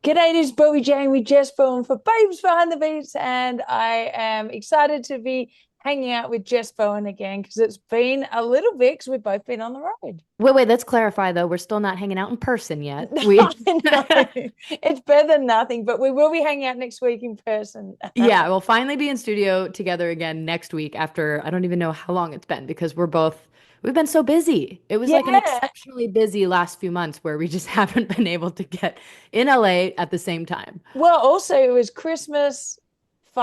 G'day, this is Bowie Jane with Jess Bowie for Babes Behind the Beats, and I am excited to be hanging out with Jess Bowen again because it's been a little bit because we've both been on the road. Wait, let's clarify though. We're still not hanging out in person yet. I know it's better than nothing, but we will be hanging out next week in person. Yeah, we'll finally be in studio together again next week after I don't even know how long it's been because we've been so busy. It was like an Yeah. exceptionally busy last few months where we just haven't been able to get in LA at the same time. Well, also it was Christmas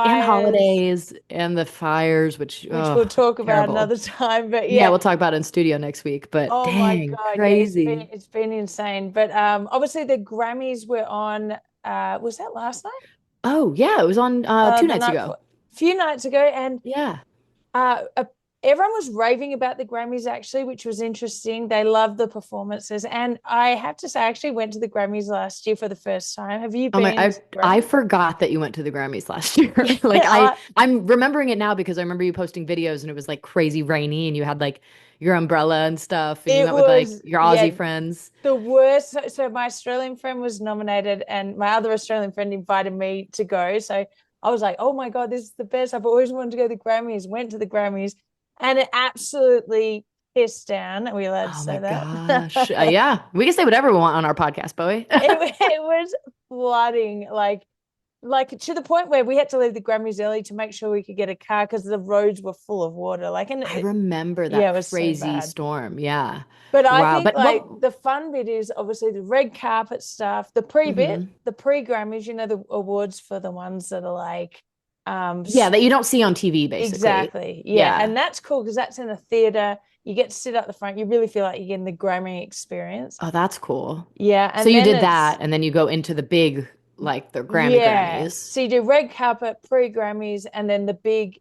And fires, holidays and the fires, which which we'll talk about terrible. another time. But Yeah, yeah, we'll talk about it in studio next week, but oh my dang, God, yeah, crazy. it's been insane. But obviously the Grammys were on. Was that last night? Oh, yeah, it was on two The nights night ago. before, a few nights ago, and Yeah. uh, uh, everyone was raving about the Grammys actually, which was interesting. They loved the performances, and I have to say, I actually went to the Grammys last year for the first time. Have you Oh my, been to I Grammys? forgot that you went to the Grammys last year. Yeah, Like I'm remembering it now because I remember you posting videos and it was like crazy rainy and you had like your umbrella and stuff and you it went with like was your Aussie yeah friends. the worst. So my Australian friend was nominated, and my other Australian friend invited me to go. So I was like, oh my God, this is the best. I've always wanted to go to the Grammys. Went to the Grammys, and it absolutely pissed down. Are we allowed to Oh my say that? gosh. Yeah, we can say whatever we want on our podcast, Bowie. It was flooding, like to the point where we had to leave the Grammys early to make sure we could get a car because the roads were full of water. I remember Yeah, that it was so crazy bad. storm. Yeah. But I Wow. think But like what the fun bit is obviously the red carpet stuff, mhm. the pre Grammys, the awards for the ones that are like, Yeah, that you don't see on TV basically. exactly, yeah, Yeah. and that's cool because that's in a theater. You get to sit at the front. You really feel like you're getting the Grammy experience. Oh, that's cool. Yeah, So and you then did it's that and then you go into the big like the yeah. Grammys. So you do red carpet, pre Grammys, and then the big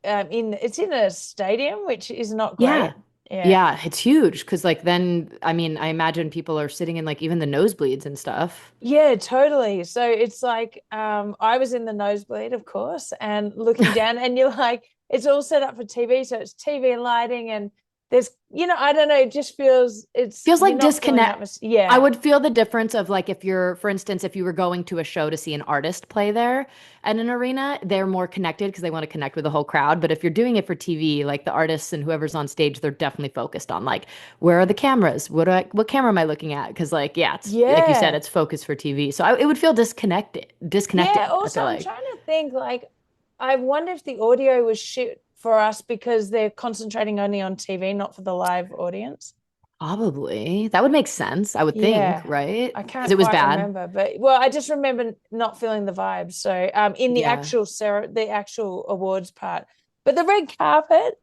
in it's in a stadium, which is not great. Yeah. Yeah. Yeah, it's huge because like then I mean, I imagine people are sitting in like even the nosebleeds and stuff. Yeah, totally. So it's like I was in the nosebleed, of course, and looking down, and you're like, it's all set up for TV, so it's TV lighting, and there's, I don't know, it just feels it's Feels you're like not feeling disconnect. atmosphere. I Yeah, would feel the difference of like if you're, for instance, if you were going to a show to see an artist play there at an arena, they're more connected because they want to connect with the whole crowd. But if you're doing it for TV, like the artists and whoever's on stage, they're definitely focused on like, where are the cameras? What camera am I looking at? Because like, yeah, it's like you said, yeah, it's focused for TV. So it would feel yeah. disconnected, I Also, feel I'm like. trying to think, like, I wonder if the audio was shit for us because they're concentrating only on TV, not for the live audience. Probably. That would make sense, I would think, Yeah, right? I Because can't it was quite bad. remember, but well, I just remember not feeling the vibes. So, in Yeah. the actual awards part, but the red carpet,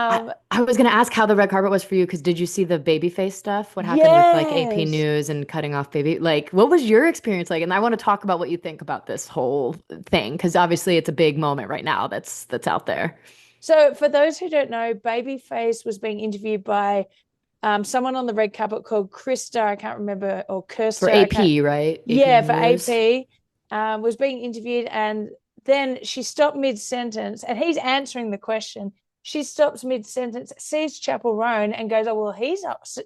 I, um, I was gonna ask how the red carpet was for you because did you see the Babyface stuff? What happened with like AP yes. News and cutting off baby? Like, what was your experience like? And I want to talk about what you think about this whole thing because obviously it's a big moment right now that's out there So, for those who don't know, Babyface was being interviewed by someone on the red carpet called Krista. I can't remember, or for Kirsta. I can't. AP, right? AP Yeah, for News. AP, was being interviewed, and then she stopped mid sentence, and he's answering the question. She stops mid sentence, sees Chappell Roan, and goes, "Oh well,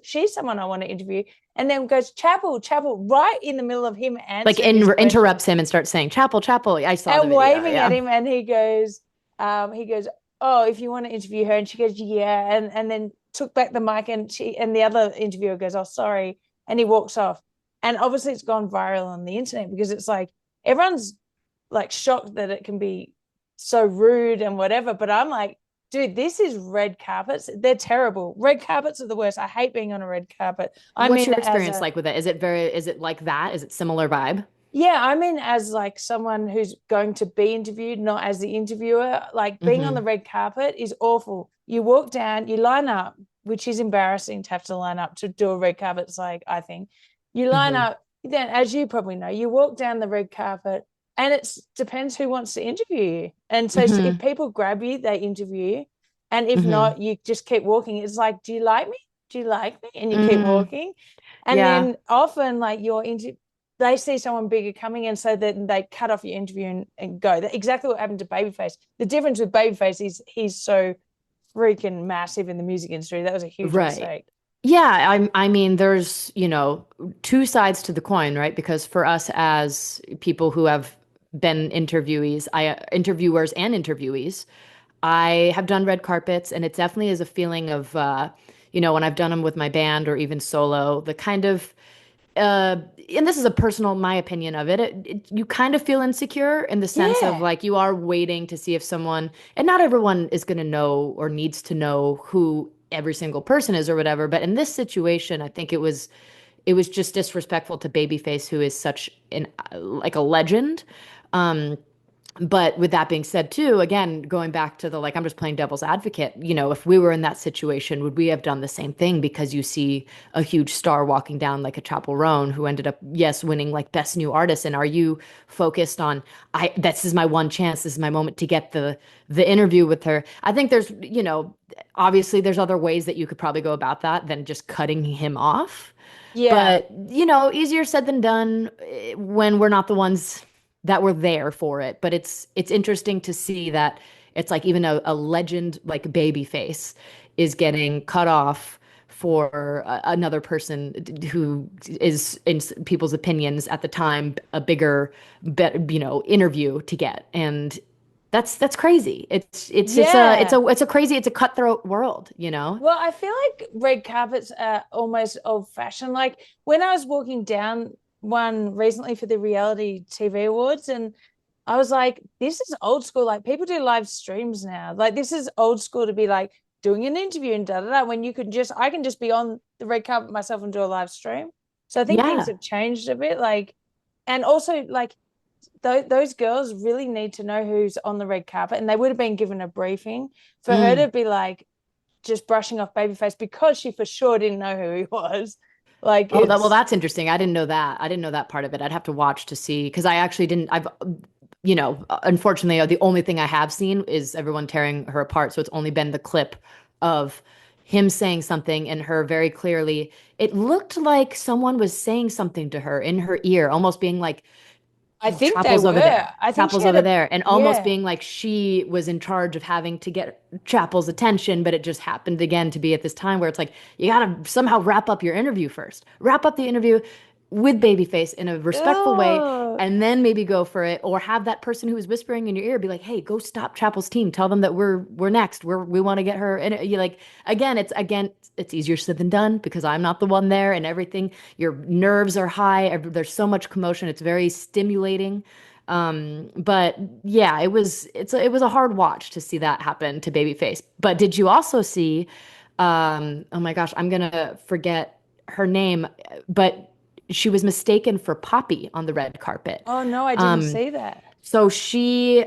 she's someone I want to interview," and then goes Chappell, right in the middle of him Like answering his question interrupts him and starts saying Chapel, Chapel. I saw the and video. waving at Yeah. him, and he goes, "Oh, if you want to interview her," and she goes, "Yeah," and then took back the mic, and the other interviewer goes, "Oh, sorry," and he walks off, and obviously it's gone viral on the internet because it's like everyone's like shocked that it can be so rude and whatever, but I'm like, dude, this is red carpets. They're terrible. Red carpets are the worst. I hate being on a red carpet. I'm What's in your as experience a like with it? Is it like that? Is it similar vibe? Yeah, I'm in as like someone who's going to be interviewed, not as the interviewer. Like being on the Hmm. red carpet is awful. You walk down, you line up, which is embarrassing to have to line up to do a red carpet. It's like, I think you line Hmm. up, then as you probably know, you walk down the red carpet and it depends who wants to interview you. And so if Hmm. people grab you, they interview you. And if Hmm. not, you just keep walking. It's like, do you like me? Do you like me? And you keep Mm, walking. And yeah. then often like they see someone bigger coming in, so that they cut off your interview and go. That exactly what happened to Babyface. The difference with Babyface is he's so freaking massive in the music industry. That was a huge Right. mistake. Yeah, I mean, there's, two sides to the coin, right? Because for us as people who have been interviewers and interviewees, I have done red carpets, and it definitely is a feeling of, when I've done them with my band or even solo, the kind of, uh, and this is a personal, my opinion of it, you kind of feel insecure in the sense of Yeah. like you are waiting to see if someone, and not everyone is going to know or needs to know who every single person is or whatever. But in this situation, I think it was just disrespectful to Babyface, who is such an like a legend. Um, but with that being said, too, again, going back to the like, I'm just playing devil's advocate, if we were in that situation, would we have done the same thing? Because you see a huge star walking down like a Chappell Roan who ended up, yes, winning like best new artist. And are you focused on, this is my one chance, this is my moment to get the interview with her? I think there's, obviously there's other ways that you could probably go about that than just cutting him off. Yeah. But, easier said than done when we're not the ones that were there for it. But it's interesting to see that it's like even a legend like Babyface is getting cut off for another person who is, in people's opinions at the time, a bigger, interview to get. And that's crazy. Yeah. It's a cutthroat world. Well, I feel like red carpets are almost old fashioned. Like when I was walking down one recently for the reality TV awards, and I was like, this is old school. Like people do live streams now. Like this is old school to be like doing an interview and da da da when I can just be on the red carpet myself and do a live stream. So I think things Yeah. have changed a bit. Like, and also like those girls really need to know who's on the red carpet, and they would have been given a briefing for her Mm. to be like just brushing off Babyface because she for sure didn't know who he was. Like Oh, well, it's that's interesting. I didn't know that. I didn't know that part of it. I'd have to watch to see because I actually didn't. Unfortunately, the only thing I have seen is everyone tearing her apart. So it's only been the clip of him saying something and her very clearly. It looked like someone was saying something to her in her ear, almost being like, I think they Chapel's over were. there. I think she Chapel's had over a there. And almost yeah. being like she was in charge of having to get Chapel's attention, but it just happened again to be at this time where it's like, you got to somehow wrap up your interview first. Wrap up the interview with Babyface in a respectful way, Oh and then maybe go for it. Or have that person who is whispering in your ear be like, hey, go stop Chapel's team. Tell them that we're next. We want to get her. And you like, again, it's easier said than done because I'm not the one there and everything. Your nerves are high. There's so much commotion. It's very stimulating. But yeah, it was a hard watch to see that happen to Babyface. But did you also see, oh my gosh, I'm gonna forget her name, but she was mistaken for Poppy on the red carpet. oh no, I didn't Um, see that. so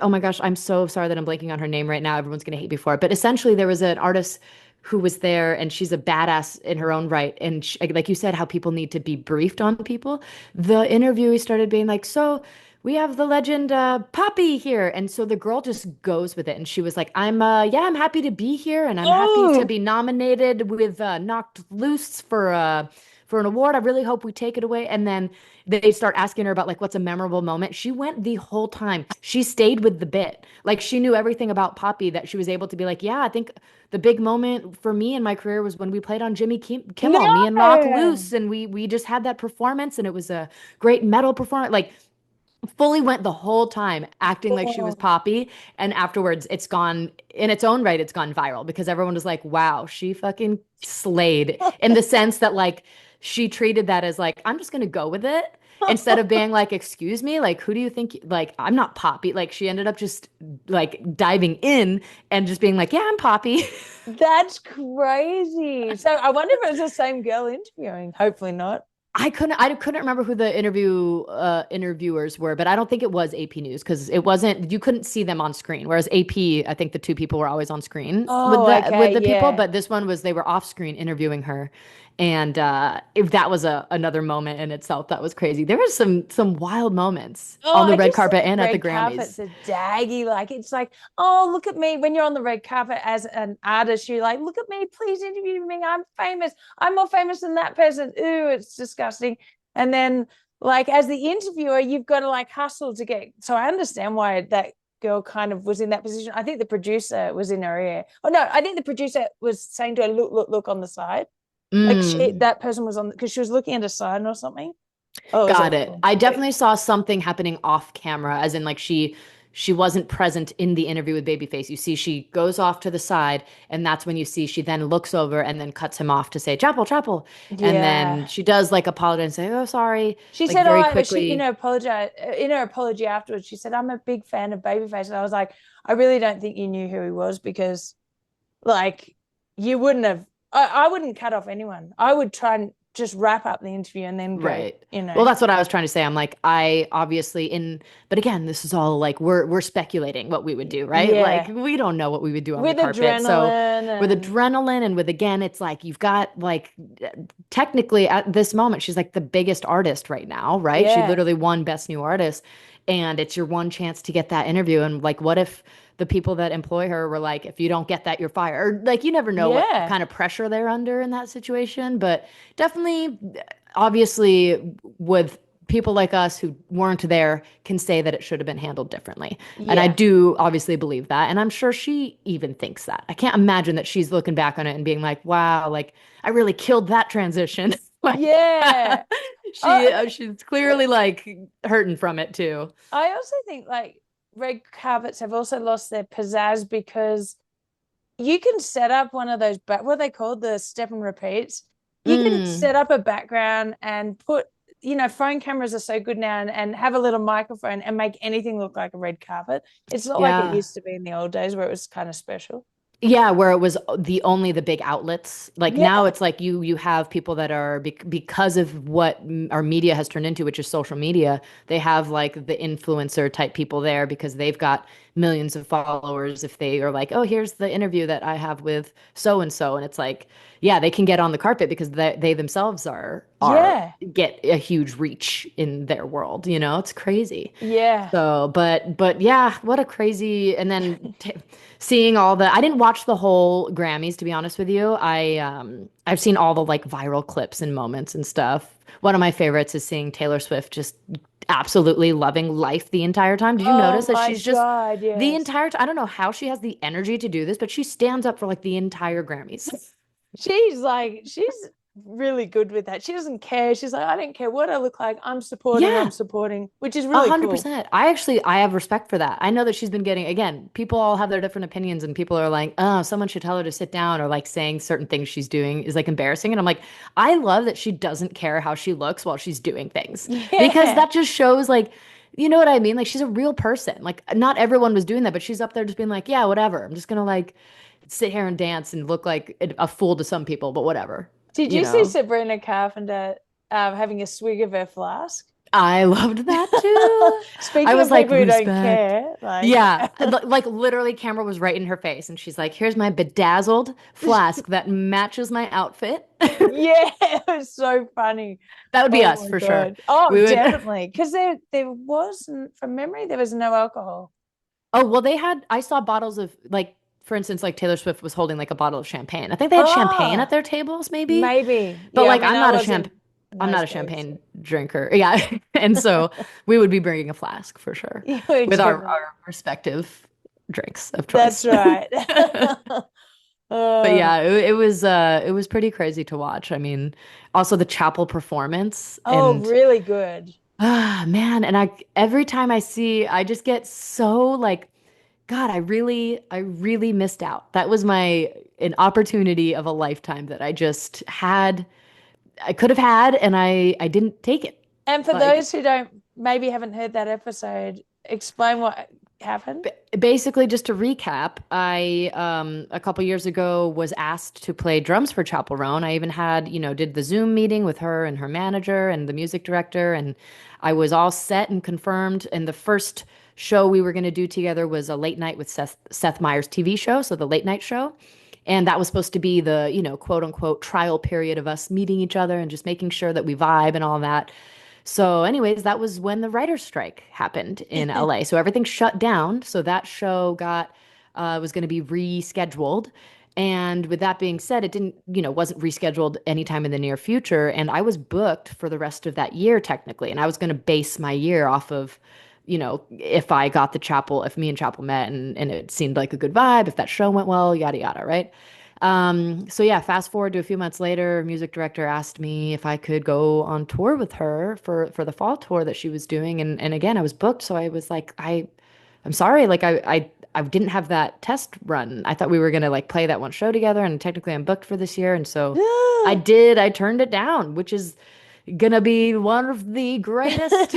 oh my gosh, I'm so sorry that I'm blanking on her name right now. Everyone's gonna hate me for it. But essentially, there was an artist who was there, and she's a badass in her own right. And like you said, how people need to be briefed on people. The interviewee started being like, "So we have the legend Poppy here," and so the girl just goes with it, and she was like, yeah, I'm happy to be here, and I'm happy to Oh be nominated with Knocked Loose for an award. I really hope we take it away." And then they start asking her about like what's a memorable moment. She went the whole time. She stayed with the bit. Like she knew everything about Poppy that she was able to be like, yeah, I think the big moment for me in my career was when we played on Jimmy Kimmel, me and Knock no. Loose, and we just had that performance, and it was a great metal performance. Like fully went the whole time acting like she was Oh. Poppy. And afterwards, it's gone in its own right. It's gone viral because everyone was like, wow, she fucking slayed in the sense that like she treated that as like, I'm just going to go with it instead of being like, excuse me, like, who do you think, like, I'm not Poppy. Like, she ended up just like diving in and just being like, yeah, I'm Poppy. That's crazy. So I wonder if it was the same girl interviewing. Hopefully not. I couldn't remember who the interviewers were, but I don't think it was AP News because it wasn't, you couldn't see them on screen. Whereas AP, I think the two people were always on screen with Oh, the okay, with the people, yeah. but this one was they were off screen interviewing her. And if that was another moment in itself, that was crazy. There was some wild moments Oh, on the I red just carpet think and at the red carpets Grammys. are daggy. Like it's like, oh, look at me. When you're on the red carpet as an artist, you're like, look at me, please interview me. I'm famous. I'm more famous than that person. Ooh, it's disgusting. And then like as the interviewer, you've got to like hustle to get. So I understand why that girl kind of was in that position. I think the producer was in her ear. Oh no, I think the producer was saying to her, look, look, look on the side. Like Mm. that person was on because she was looking at a sign or something. Oh, it was Got it. awful. I But definitely saw something happening off camera, as in like she wasn't present in the interview with Babyface. You see, she goes off to the side, and that's when you see she then looks over and then cuts him off to say, Chapel, Chapel. And then yeah. she does like apologize and say, Oh, sorry, She like said, very "Oh, she quickly. in her apology afterwards. She said, I'm a big fan of Babyface." And I was like, "I really don't think you knew who he was because, like, you wouldn't have. I wouldn't cut off anyone. I would try and just wrap up the interview and then go. Right. You Well, know, that's what I was trying to say. I'm like, I obviously in, but again, this is all like we're speculating what we would do, right? Like yeah, we don't know what we would do on the with carpet. So adrenaline with and adrenaline and with again, it's like you've got like technically at this moment, she's like the biggest artist right now, right? She yeah, literally won Best New Artist, and it's your one chance to get that interview. And like, what if the people that employ her were like, if you don't get that, you're fired. Or, like, you never know what yeah, kind of pressure they're under in that situation. But definitely, obviously, with people like us who weren't there can say that it should have been handled differently. And I yeah, do obviously believe that. And I'm sure she even thinks that. I can't imagine that she's looking back on it and being like, wow, like I really killed that transition. Like yeah. she's clearly like hurting from it too. I also think like red carpets have also lost their pizzazz because you can set up one of those what are they called, the step and repeats. You can Mm, set up a background and put, phone cameras are so good now, and have a little microphone and make anything look like a red carpet. It's not like it yeah. used to be in the old days where it was kind of special. Yeah, where it was the big outlets. Like now Yeah, it's like you have people that are because of what our media has turned into, which is social media. They have like the influencer type people there because they've got millions of followers. If they are like, "Oh, here's the interview that I have with so and so," and it's like, yeah, they can get on the carpet because they themselves are yeah, get a huge reach in their world. You know, it's crazy. yeah. So, but yeah, what a crazy. And then t seeing all the, I didn't watch the whole Grammys to be honest with you. I've seen all the like viral clips and moments and stuff. One of my favorites is seeing Taylor Swift just absolutely loving life the entire time. Did you Oh notice that my she's just God, the yes. entire time? I don't know how she has the energy to do this, but she stands up for like the entire Grammys. She's really good with that. She doesn't care. She's like, I don't care what I look like. Yeah. I'm supporting, which is A really hundred cool. percent. I have respect for that. I know that she's been getting, again, people all have their different opinions and people are like, oh, someone should tell her to sit down or like saying certain things she's doing is like embarrassing. And I'm like, I love that she doesn't care how she looks while she's doing things because Yeah. that just shows like, you know what I mean? Like she's a real person. Like not everyone was doing that, but she's up there just being like, yeah, whatever. I'm just gonna like sit here and dance and look like a fool to some people, but whatever, Did you you see know? Sabrina Carpenter having a swig of her flask? I loved that too. I Speaking was of like, people who don't respect. care, like, Yeah, like literally, camera was right in her face, and she's like, "Here's my bedazzled flask that matches my outfit." yeah, it was so funny. That would be Oh us my for sure. God. Oh, We would. definitely. Because there wasn't, from memory, there was no alcohol. Oh well, they had. I saw bottles of like, for instance, like Taylor Swift was holding like a bottle of champagne. I think they had champagne at Ah, their tables, maybe. maybe. But Yeah, I like, mean, I was in I'm not those a days. champagne drinker. Yeah, and so we would be bringing a flask for sure You were with definitely. our respective drinks of That's choice. right. But uh, yeah, it was pretty crazy to watch. I mean, also the chapel performance oh, and really good. man, and I every time I see, I just get so like, God, I really missed out. That was my an opportunity of a lifetime that I just had, I could have had, and I didn't take it. And for Like those who don't, maybe haven't heard that episode, explain what happened. basically, just to recap, I a couple years ago was asked to play drums for Chappell Roan. I even had, you know, did the Zoom meeting with her and her manager and the music director, and I was all set and confirmed. And the first show we were going to do together was a late night with Seth Meyers' TV show, so the late night show. And that was supposed to be the, you know, quote unquote trial period of us meeting each other and just making sure that we vibe and all that. So, anyways, that was when the writer's strike happened in LA. So everything shut down. So that show got was going to be rescheduled. And with that being said, it didn't, you know, wasn't rescheduled anytime in the near future. And I was booked for the rest of that year technically. And I was going to base my year off of, you know, if I got the chapel, if me and chapel met and it seemed like a good vibe, if that show went well, yada yada, right? So yeah, fast forward to a few months later, music director asked me if I could go on tour with her for the fall tour that she was doing. And again, I was booked, so I was like, I'm sorry, like I didn't have that test run. I thought we were gonna like play that one show together, and technically I'm booked for this year. And so I turned it down, which is gonna be one of the greatest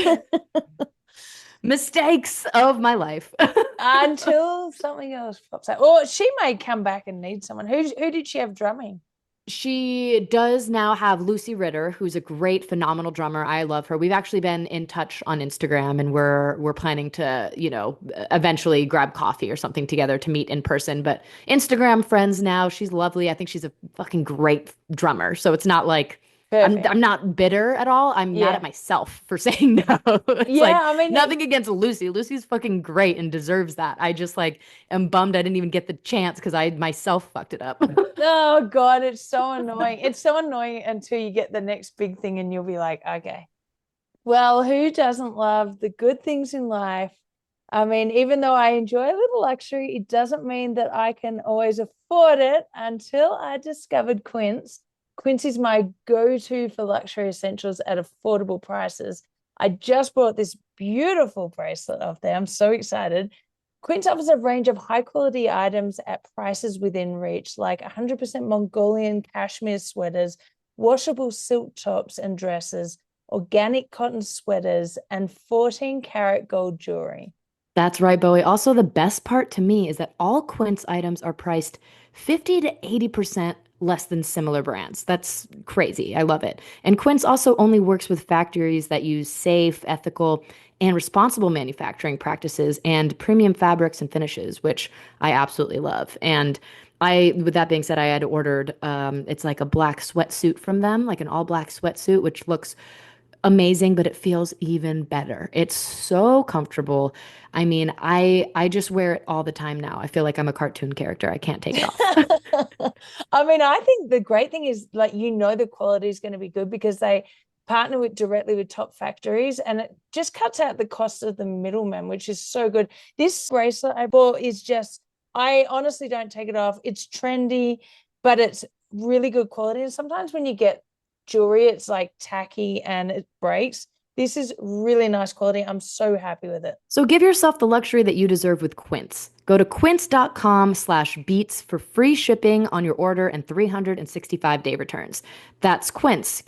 mistakes of my life. Until something else pops up. Or she may come back and need someone. Who did she have drumming? She does now have Lucy Ritter, who's a great, phenomenal drummer. I love her. We've actually been in touch on Instagram, and we're planning to, eventually grab coffee or something together to meet in person. But Instagram friends now. She's lovely. I think she's a fucking great drummer. So it's not like Perfect. I'm not bitter at all. I'm mad Yeah. at myself for saying no. It's Yeah, like I mean, nothing against Lucy. Lucy's fucking great and deserves that. I just like am bummed I didn't even get the chance because I myself fucked it up. oh God, it's so annoying. It's so annoying until you get the next big thing and you'll be like, okay. Well, who doesn't love the good things in life? I mean, even though I enjoy a little luxury, it doesn't mean that I can always afford it until I discovered Quince. Quince is my go-to for luxury essentials at affordable prices. I just bought this beautiful bracelet off there. I'm so excited. Quince offers a range of high quality items at prices within reach, like 100% Mongolian cashmere sweaters, washable silk tops and dresses, organic cotton sweaters, and 14 karat gold jewelry. That's right, Bowie. Also, the best part to me is that all Quince items are priced 50 to 80% less than similar brands. That's crazy. I love it. And Quince also only works with factories that use safe, ethical, and responsible manufacturing practices and premium fabrics and finishes, which I absolutely love. And with that being said, I had ordered, it's like a black sweatsuit from them, like an all black sweatsuit, which looks amazing, but it feels even better. It's so comfortable. I mean, I just wear it all the time now. I feel like I'm a cartoon character. I can't take it off. I mean, I think the great thing is like the quality is going to be good because they partner with directly with top factories and it just cuts out the cost of the middleman, which is so good. This bracelet I bought is just I honestly don't take it off. It's trendy, but it's really good quality. And sometimes when you get jewelry, it's like tacky and it breaks. This is really nice quality. I'm so happy with it. So give yourself the luxury that you deserve with Quince. Go to quince.com/beats for free shipping on your order and 365-day returns. That's Quince,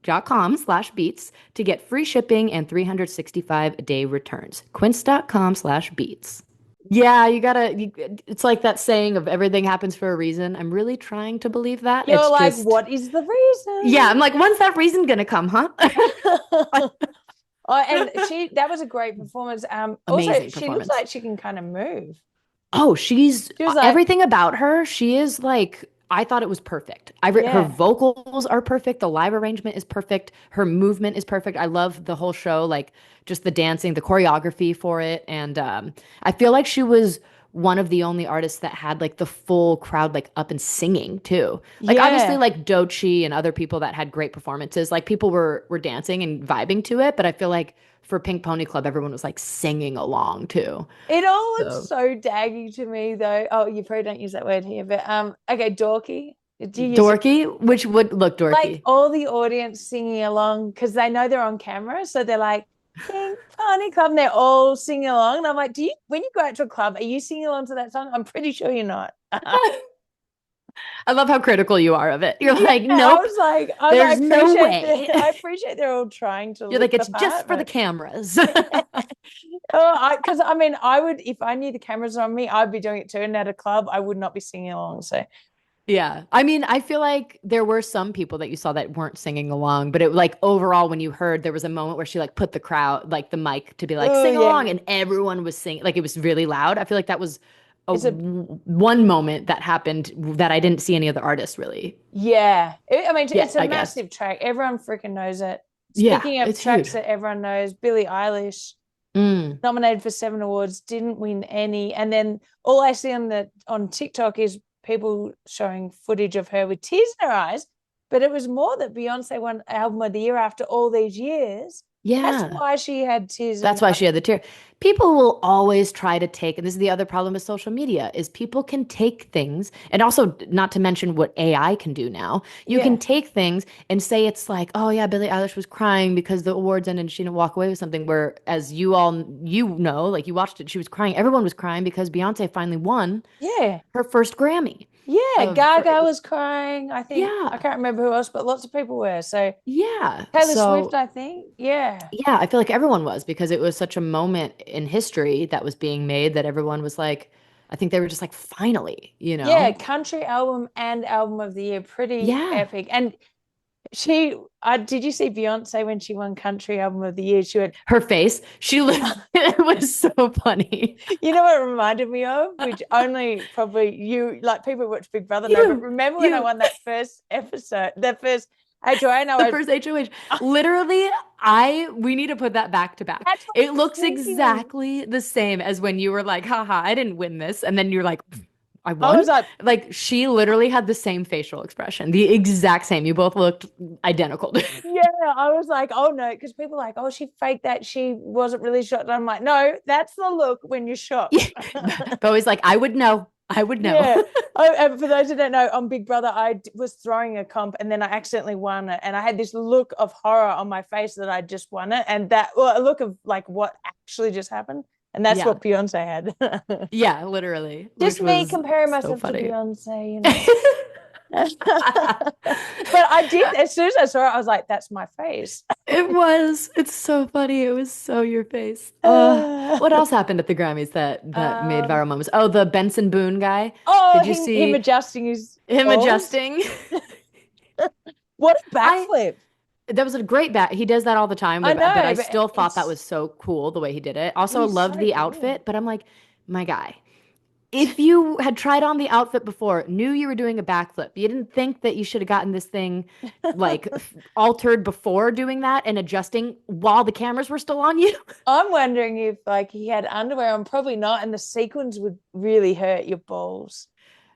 QUINCE.com/beats to get free shipping and 365-day returns. Quince.com/beats. Yeah, it's like that saying of everything happens for a reason. I'm really trying to believe that. You're It's like, just, what is the reason? yeah, I'm like, when's that reason gonna come, huh? Oh, and that was a great performance. Also, Amazing she looks performance. like she can kind of move. Oh, she's She was like, everything about her. She is like, I thought it was perfect. Her yeah, vocals are perfect. The live arrangement is perfect. Her movement is perfect. I love the whole show, like just the dancing, the choreography for it. And I feel like she was one of the only artists that had like the full crowd like up and singing too. Like obviously yeah. like Doechii and other people that had great performances, like people were dancing and vibing to it, but I feel like for Pink Pony Club, everyone was like singing along too. It all looks So so daggy to me, though. Oh, you probably don't use that word here, but okay, dorky. Do you use it? dorky, which would look Like dorky. all the audience singing along because they know they're on camera, so they're like Pink Pony Club, and they're all singing along. And I'm like, do you when you go out to a club, are you singing along to that song? I'm pretty sure you're not. I love how critical you are of it. You're Yeah, like, nope, I there's no appreciate way. I appreciate they're all trying to You're look like, the it's just part, for the but cameras. oh, because I mean, I would if I knew the cameras were on me, I'd be doing it too. And at a club, I would not be singing along. So, Yeah. I mean, I feel like there were some people that you saw that weren't singing along, but it like overall, when you heard, there was a moment where she like put the crowd, like the mic to be like, oh sing yeah, along, and everyone was singing. Like it was really loud. I feel like that was it's a one moment that happened that I didn't see any other artists really. yeah. I mean, Yeah, it's a I guess. massive track. Everyone freaking knows it. Yeah, Speaking of it's huge. tracks that everyone knows, Billie Eilish Mm. nominated for 7 awards, didn't win any, and then all I see on TikTok is people showing footage of her with tears in her eyes. But it was more that Beyonce won Album of the Year after all these years. That's Yeah. why she had tears in That's her why eyes. she had the tear. People will always try to take, and this is the other problem with social media, is people can take things, and also not to mention what AI can do now. You can Yeah. take things and say it's like, oh yeah, Billie Eilish was crying because the awards ended and she didn't walk away with something. Where, as you all like you watched it, she was crying. Everyone was crying because Beyonce finally won Yeah. her first Grammy Yeah. of for Gaga was crying. I think I yeah. can't remember who else, but lots of people were. So Yeah. Taylor Swift, So I think. Yeah. yeah, I feel like everyone was because it was such a moment in history that was being made that everyone was like, I think they were just like, finally, you Yeah, know? country album and album of the year, pretty Yeah. epic. And she, I did you see Beyonce when she won country album of the year? She went, Her face, she literally, it was so funny. you know what it reminded me of, which only probably you, like people who watch Big Brother know, but You, remember when I you, won that first episode, that first HOA, and I the went, first HOH. oh, Literally, we need to put that back to back. that's what I It was looks thinking. exactly the same as when you were like, haha, I didn't win this. And then you're like, I I won? was like, Like, she literally had the same facial expression, the exact same. You both looked identical. yeah, I was like, oh no, because people are like, oh, she faked that. She wasn't really shocked. And I'm like, no, that's the look when you're shocked. Yeah. Bowie's like, I would know. I would know. Yeah. Oh, and for those who don't know, on Big Brother, was throwing a comp and then I accidentally won it. And I had this look of horror on my face that I just won it. And that, well, a look of like what actually just happened. And that's Yeah. what Beyonce had. Yeah, literally, Just which me was comparing so myself to funny. Beyonce, you know. But I did, as soon as I saw it, I was like, that's my face. It was. It's so funny. It was so your face. What else happened at the Grammys that made Um, viral moments? Oh, the Benson Boone guy. oh, Did you him see adjusting his him balls. adjusting? What a I backflip. That was a great bat. He does that all the time, I but know, I but still thought that it's was so cool the way he did it. Also, he's loved so the good. outfit, but I'm like, my guy, if you had tried on the outfit before, knew you were doing a backflip, you didn't think that you should have gotten this thing like altered before doing that and adjusting while the cameras were still on you. I'm wondering if like he had underwear on, probably not, and the sequins would really hurt your balls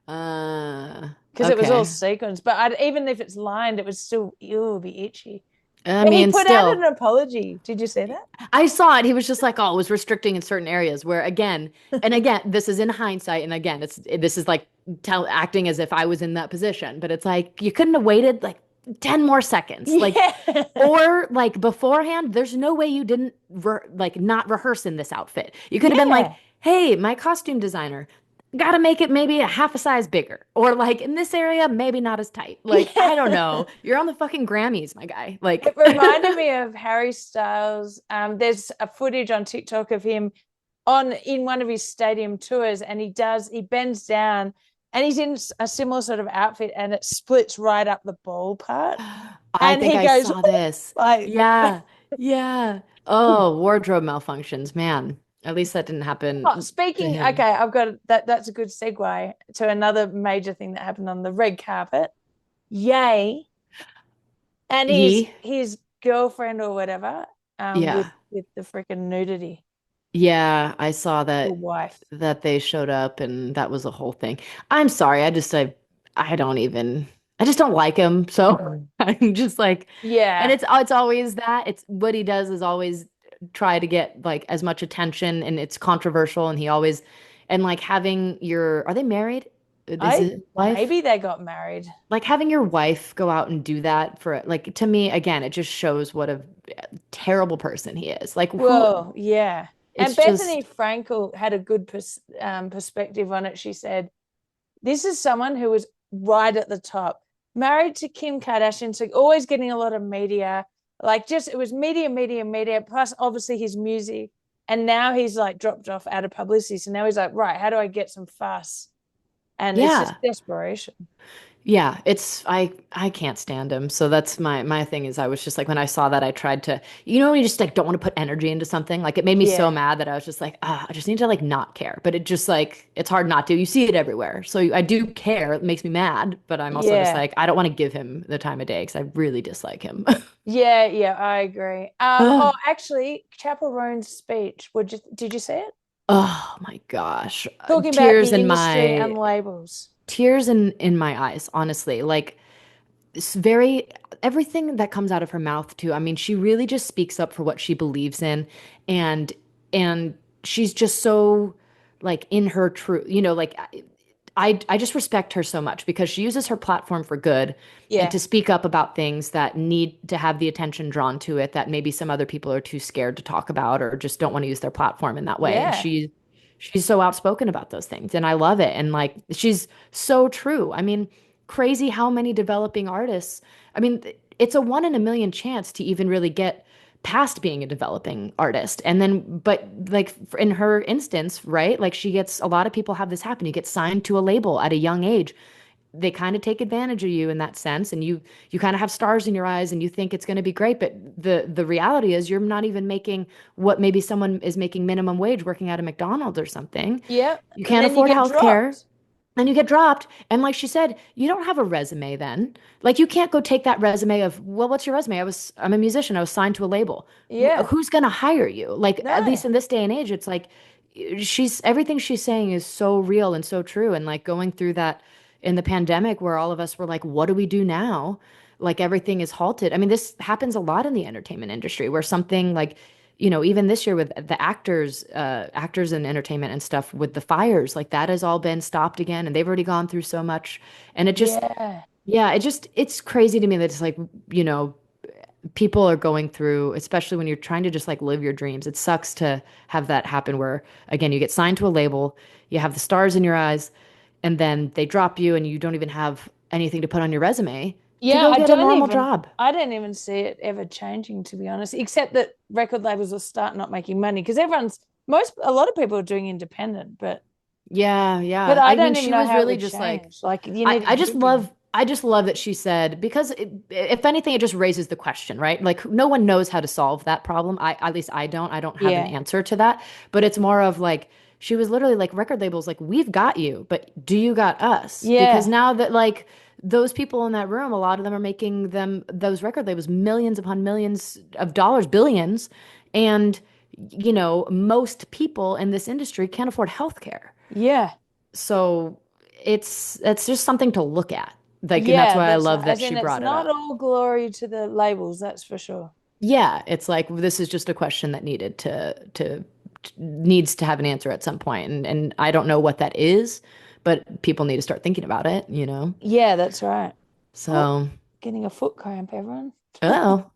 because it was all Okay. sequins. But even if it's lined, it was still it would be itchy. I But he mean, put out still, an apology. Did you see that? I saw it. He was just like, oh, it was restricting in certain areas where again, and again, this is in hindsight. And again, this is like acting as if I was in that position, but it's like, you couldn't have waited like 10 more seconds. Like, Yeah. or like beforehand, there's no way you didn't like not rehearse in this outfit. You could have been like, Yeah. hey, my costume designer, gotta make it maybe a half a size bigger. Or like in this area, maybe not as tight. Like, I don't Yeah. know. You're on the fucking Grammys, my guy. It Like, reminded me of Harry Styles. There's a footage on TikTok of him on in one of his stadium tours, and he bends down, and he's in a similar sort of outfit, and it splits right up the ball part, I and think he I goes saw this. like. Yeah. Yeah. Oh, wardrobe malfunctions, man. At least that didn't Oh, happen to speaking, okay, him. I've got that. That's a good segue to another major thing that happened on the red carpet. Yay, and his He, his girlfriend or whatever, yeah. with the freaking nudity, Yeah, I saw your that wife. they showed up and that was a whole thing. I'm sorry. I don't even I just don't like him. So I'm just like and Yeah, it's always that. It's what he does is always try to get like as much attention and it's controversial and he always and like having your are they married? Is I it wife? maybe they got married. Like having your wife go out and do that for like to me again, it just shows what a terrible person he is. Like who Well, yeah. And it's Bethany just Frankel had a good perspective on it. She said, "This is someone who was right at the top, married to Kim Kardashian, so always getting a lot of media. Like, just it was media, media, media. Plus, obviously, his music, and now he's like dropped off out of publicity. So now he's like, right, how do I get some fuss? And it's just yeah. desperation. Yeah, it's I can't stand him. So that's my thing is I was just like when I saw that I tried to when you just like don't want to put energy into something. Like it made me so Yeah, mad that I was just like, I just need to like not care. But it just like it's hard not to. You see it everywhere. So I do care. It makes me mad, but I'm also just yeah." like I don't want to give him the time of day because I really dislike him. Yeah, yeah, I agree. Oh, Ugh. actually, Chappell Roan's speech. Did you see it? Oh my gosh. Talking about Tears the in industry my and labels. tears in my eyes, honestly. Like it's very everything that comes out of her mouth too. I mean, she really just speaks up for what she believes in, and and she's just so like in her truth, like I just respect her so much because she uses her platform for good and Yeah. to speak up about things that need to have the attention drawn to it that maybe some other people are too scared to talk about or just don't want to use their platform in that way. And Yeah. she's so outspoken about those things and I love it. And like she's so true. I mean, crazy how many developing artists, I mean, it's a 1 in a million chance to even really get past being a developing artist. And then, but like in her instance, right? Like she gets a lot of people have this happen. You get signed to a label at a young age. They kind of take advantage of you in that sense, and you kind of have stars in your eyes, and you think it's going to be great. But the reality is, you're not even making what maybe someone is making minimum wage working at a McDonald's or something. Yeah. You And can't then you afford get health care. dropped. And you get dropped. And like she said, you don't have a resume then. Like you can't go take that resume of, well, what's your resume? I'm a musician. I was signed to a label. Yeah. Who's going to hire you? Like at least No. in this day and age, it's like she's everything she's saying is so real and so true. And like going through that in the pandemic where all of us were like, what do we do now? Like everything is halted. I mean, this happens a lot in the entertainment industry where something like even this year with the actors in entertainment and stuff with the fires, like that has all been stopped again, and they've already gone through so much. And it just, Yeah. yeah, it's crazy to me that it's like, you know, people are going through, especially when you're trying to just like live your dreams. It sucks to have that happen where, again, you get signed to a label, you have the stars in your eyes, and then they drop you and you don't even have anything to put on your resume to Yeah, go get a normal job. I don't even see it ever changing, to be honest, except that record labels will start not making money because a lot of people are doing independent, Yeah, but yeah. I I mean, don't even she know was how it really would just like, change. Like you I, need a I just union. love, I just love that she said because if anything, it just raises the question, right? Like no one knows how to solve that problem. At least I don't. I don't have an Yeah. answer to that. But it's more of like she was literally like record labels, like we've got you, but do you got us? Because Yeah. now that like those people in that room, a lot of them are making those record labels millions upon millions of dollars, billions, and most people in this industry can't afford health care. Yeah. So it's just something to look at. Like, and that's Yeah, why I that's love right. that As she in it's brought it not up. all glory to the labels, that's for sure. Yeah, it's like this is just a question that needs to have an answer at some point. And I don't know what that is, but people need to start thinking about it. Yeah, that's right. Oh, So, getting a foot cramp, everyone. uh-oh.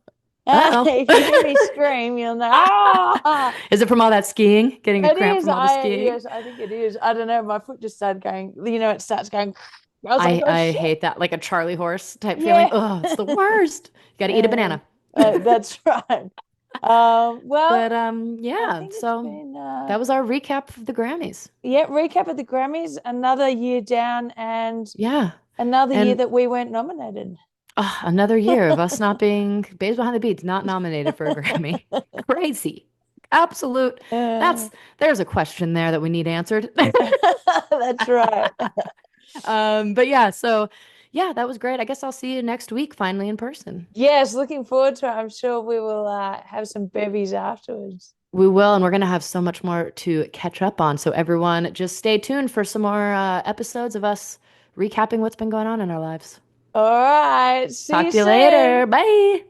Uh-oh. If you hear me scream, you'll know. Ah, Is it from all that skiing? Getting a it cramp is. from all the I skiing? Yes, I think it is. I don't know. My foot just started going. It starts going. I was like, I oh I shit. hate that, like a Charlie horse type feeling. Yeah. Oh, it's the worst. You got to eat a Uh, banana. that's right. Well, But I yeah, think it's so been that was our recap of the Grammys. yeah, recap of the Grammys, another year down and Yeah. another year And that we weren't nominated. another year of us not being Babes Behind the Beats, not nominated for a Grammy. Crazy. Absolute. Uh, That's there's a question there that we need answered. that's right. But yeah, so yeah, that was great. I guess I'll see you next week finally in person. Yes, looking forward to it. I'm sure we will have some bevies afterwards. We will, and we're gonna have so much more to catch up on. So everyone, just stay tuned for some more episodes of us recapping what's been going on in our lives. All right. See Talk you to you later. soon. Bye.